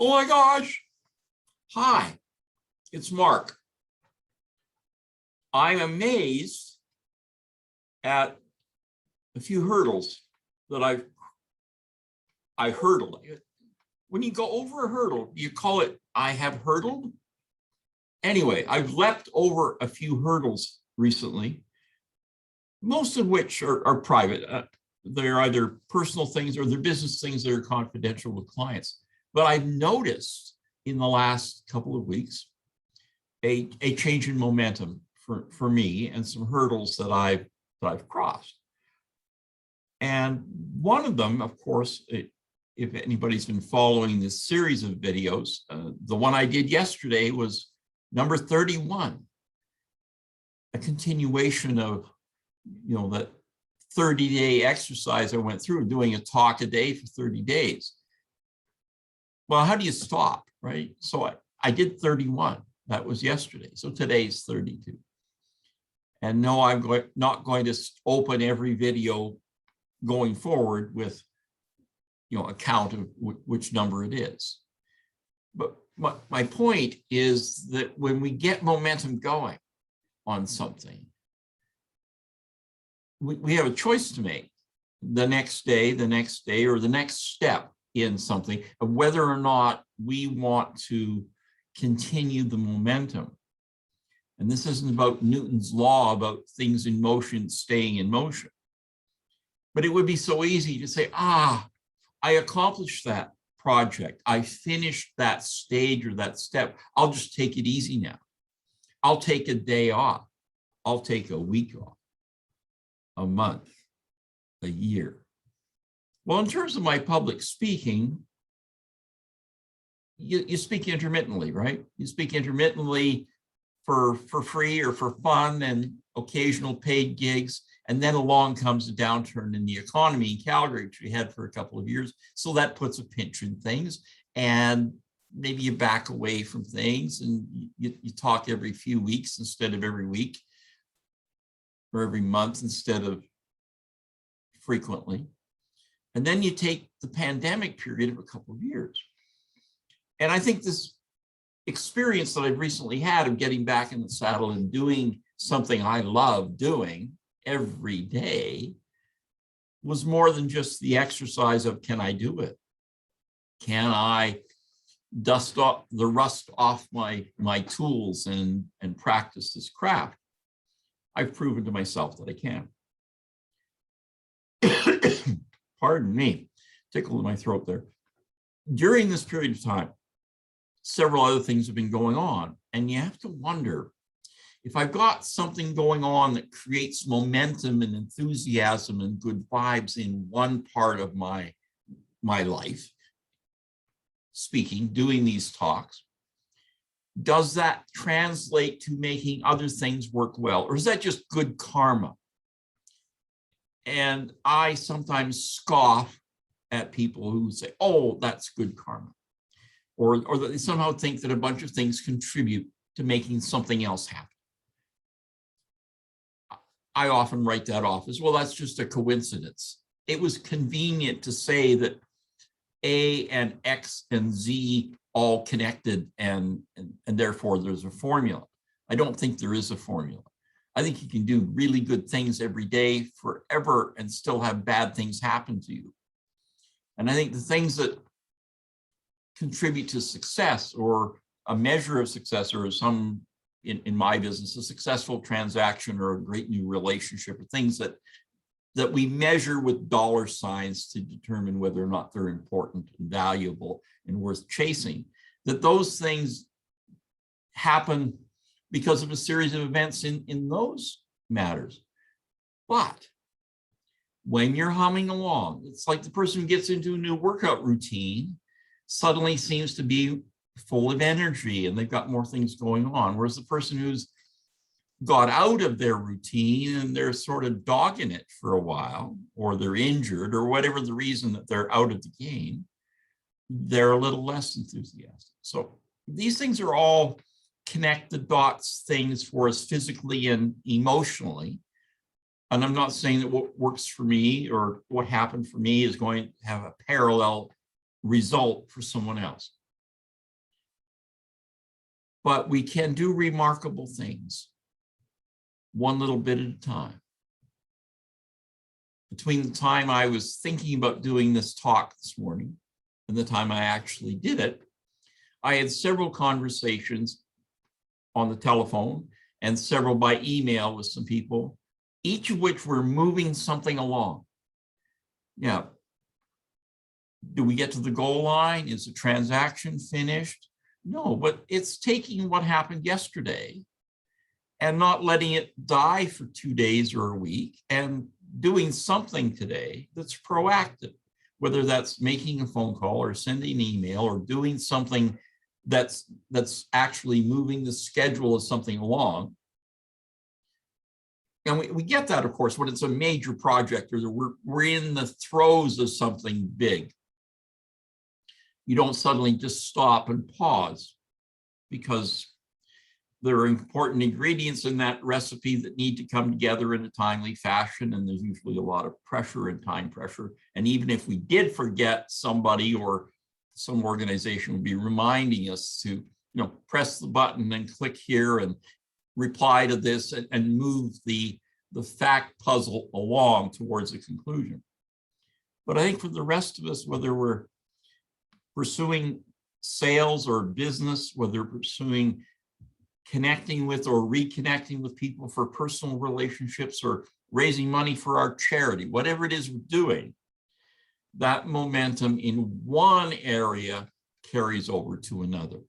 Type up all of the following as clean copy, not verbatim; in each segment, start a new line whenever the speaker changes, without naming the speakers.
Oh my gosh. Hi, it's Mark. I'm amazed at a few hurdles that I hurdled. When you go over a hurdle, you call it, I have hurdled. Anyway, I've leapt over a few hurdles recently, most of which are private. They're either personal things or they're business things that are confidential with clients. But I've noticed in the last couple of weeks a change in momentum for me and some hurdles that I've crossed. And one of them, of course, if anybody's been following this series of videos, the one I did yesterday was number 31, a continuation of, that 30-day exercise I went through, doing a talk a day for 30 days. Well, how do you stop, right? So I did 31. That was yesterday. So today's 32. And no, I'm not going to open every video going forward with, a count of which number it is. But my point is that when we get momentum going on something, we have a choice to make the next day, or the next step in something of whether or not we want to continue the momentum. And this isn't about Newton's law about things in motion staying in motion. But it would be so easy to say, I accomplished that project. I finished that stage or that step. I'll just take it easy now. I'll take a day off. I'll take a week off, a month, a year. Well, in terms of my public speaking, you speak intermittently, right? You speak intermittently for free or for fun and occasional paid gigs. And then along comes a downturn in the economy in Calgary, which we had for a couple of years. So that puts a pinch in things. And maybe you back away from things and you talk every few weeks instead of every week, or every month instead of frequently. And then you take the pandemic period of a couple of years. And I think this experience that I've recently had of getting back in the saddle and doing something I love doing every day was more than just the exercise of, can I do it? Can I dust off the rust off my tools and practice this craft? I've proven to myself that I can. Pardon me, tickle in my throat there. During this period of time, several other things have been going on, and you have to wonder, if I've got something going on that creates momentum and enthusiasm and good vibes in one part of my life, speaking, doing these talks, does that translate to making other things work well? Or is that just good karma? And I sometimes scoff at people who say, oh, that's good karma. Or that they somehow think that a bunch of things contribute to making something else happen. I often write that off as, well, that's just a coincidence. It was convenient to say that A and X and Z all connected and therefore there's a formula. I don't think there is a formula. I think you can do really good things every day forever and still have bad things happen to you. And I think the things that contribute to success, or a measure of success, or some, in my business, a successful transaction or a great new relationship, or things that we measure with dollar signs to determine whether or not they're important and valuable and worth chasing, that those things happen because of a series of events in those matters. But when you're humming along, it's like the person who gets into a new workout routine suddenly seems to be full of energy and they've got more things going on. Whereas the person who's got out of their routine and they're sort of dogging it for a while, or they're injured, or whatever the reason that they're out of the game, they're a little less enthusiastic. So these things are all connect the dots things for us physically and emotionally. And I'm not saying that what works for me or what happened for me is going to have a parallel result for someone else. but we can do remarkable things, one little bit at a time. Between the time I was thinking about doing this talk this morning and the time I actually did it, I had several conversations on the telephone and several by email with some people, each of which were moving something along. Yeah. Do we get to the goal line? Is the transaction finished? No, but it's taking what happened yesterday and not letting it die for 2 days or a week and doing something today that's proactive, whether that's making a phone call or sending an email or doing something that's actually moving the schedule of something along. And we get that, of course, when it's a major project or we're in the throes of something big. You don't suddenly just stop and pause because there are important ingredients in that recipe that need to come together in a timely fashion. And there's usually a lot of pressure and time pressure. And even if we did forget, somebody or some organization would be reminding us to, press the button and click here and reply to this and move the fact puzzle along towards a conclusion. But I think for the rest of us, whether we're pursuing sales or business, whether pursuing connecting with or reconnecting with people for personal relationships or raising money for our charity, whatever it is we're doing, that momentum in one area carries over to another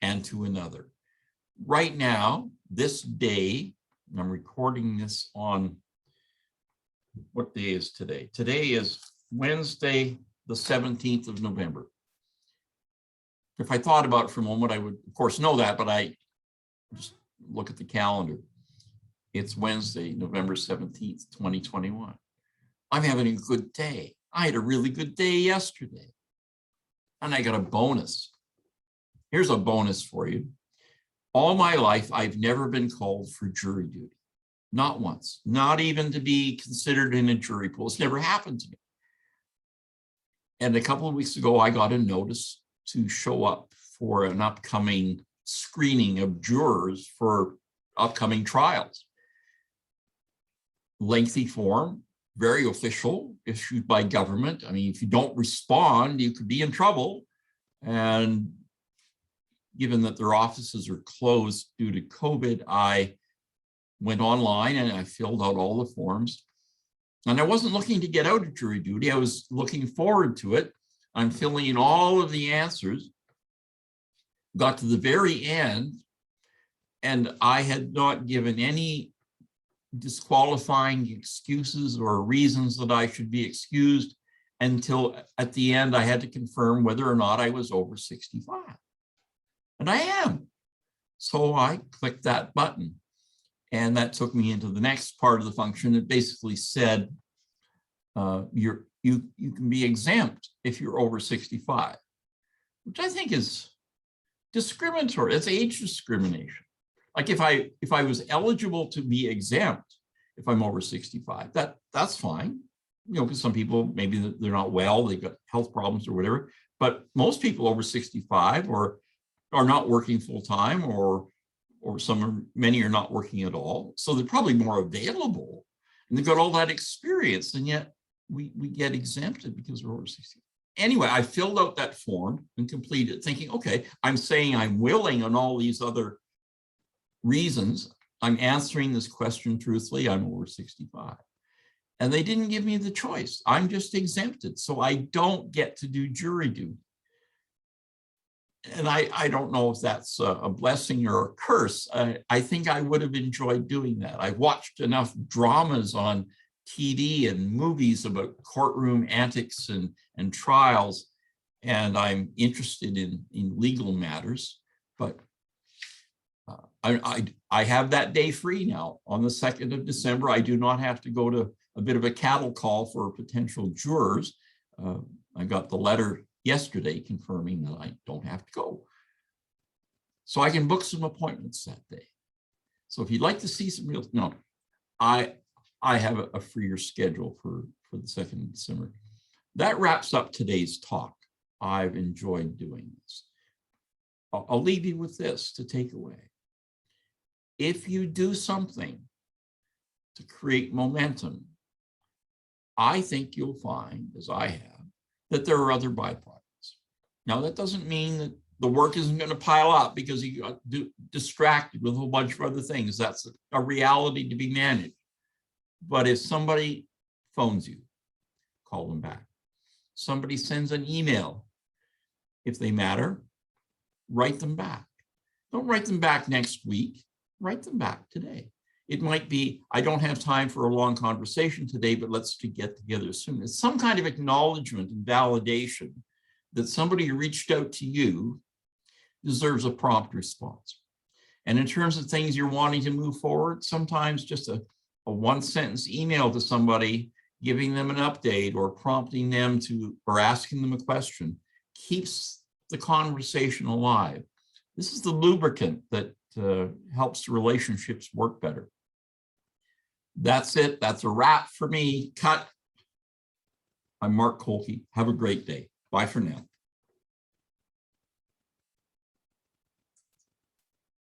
and to another. Right now, this day, and I'm recording this on, what day is today? Today is Wednesday, the 17th of November. If I thought about it for a moment, I would, of course, know that, but I just look at the calendar. It's Wednesday, November 17th, 2021. I'm having a good day. I had a really good day yesterday. And I got a bonus. Here's a bonus for you. All my life, I've never been called for jury duty. Not once, not even to be considered in a jury pool. It's never happened to me. And a couple of weeks ago, I got a notice to show up for an upcoming screening of jurors for upcoming trials. Lengthy form, very official, issued by government. I mean, if you don't respond, you could be in trouble. And given that their offices are closed due to COVID, I went online and I filled out all the forms. And I wasn't looking to get out of jury duty. I was looking forward to it. I'm filling in all of the answers. Got to the very end, and I had not given any disqualifying excuses or reasons that I should be excused until at the end I had to confirm whether or not I was over 65. And I am. So I clicked that button, and that took me into the next part of the function. It basically said, you can be exempt if you're over 65, which I think is discriminatory. It's age discrimination. Like if I was eligible to be exempt if I'm over 65, that's fine. Because some people, maybe they're not well, they've got health problems or whatever. But most people over 65 or are not working full time, or many are not working at all. So they're probably more available and they've got all that experience, and yet we get exempted because we're over 65. Anyway, I filled out that form and completed it thinking, okay, I'm saying I'm willing on all these other reasons. I'm answering this question truthfully. I'm over 65. And they didn't give me the choice. I'm just exempted. So I don't get to do jury duty. And I don't know if that's a blessing or a curse. I think I would have enjoyed doing that. I watched enough dramas on TV and movies about courtroom antics and trials, and I'm interested in legal matters. But I have that day free now. On the 2nd of December, I do not have to go to a bit of a cattle call for potential jurors. I got the letter yesterday confirming that I don't have to go. So I can book some appointments that day. So if you'd like to see some real, no, I have a freer schedule for the 2nd of December. That wraps up today's talk. I've enjoyed doing this. I'll leave you with this to take away. If you do something to create momentum, I think you'll find, as I have, that there are other byproducts. Now, that doesn't mean that the work isn't going to pile up because you got distracted with a whole bunch of other things. That's a reality to be managed. But if somebody phones you, call them back. Somebody sends an email. If they matter, write them back. Don't write them back next week. Write them back today. It might be, I don't have time for a long conversation today, but let's get together soon. It's some kind of acknowledgement and validation that somebody who reached out to you deserves a prompt response. And in terms of things you're wanting to move forward, sometimes just a one-sentence email to somebody, giving them an update or prompting them to, or asking them a question, keeps the conversation alive. This is the lubricant that helps relationships work better. That's it. That's a wrap for me. Cut. I'm Mark Kolke. Have a great day. Bye for now.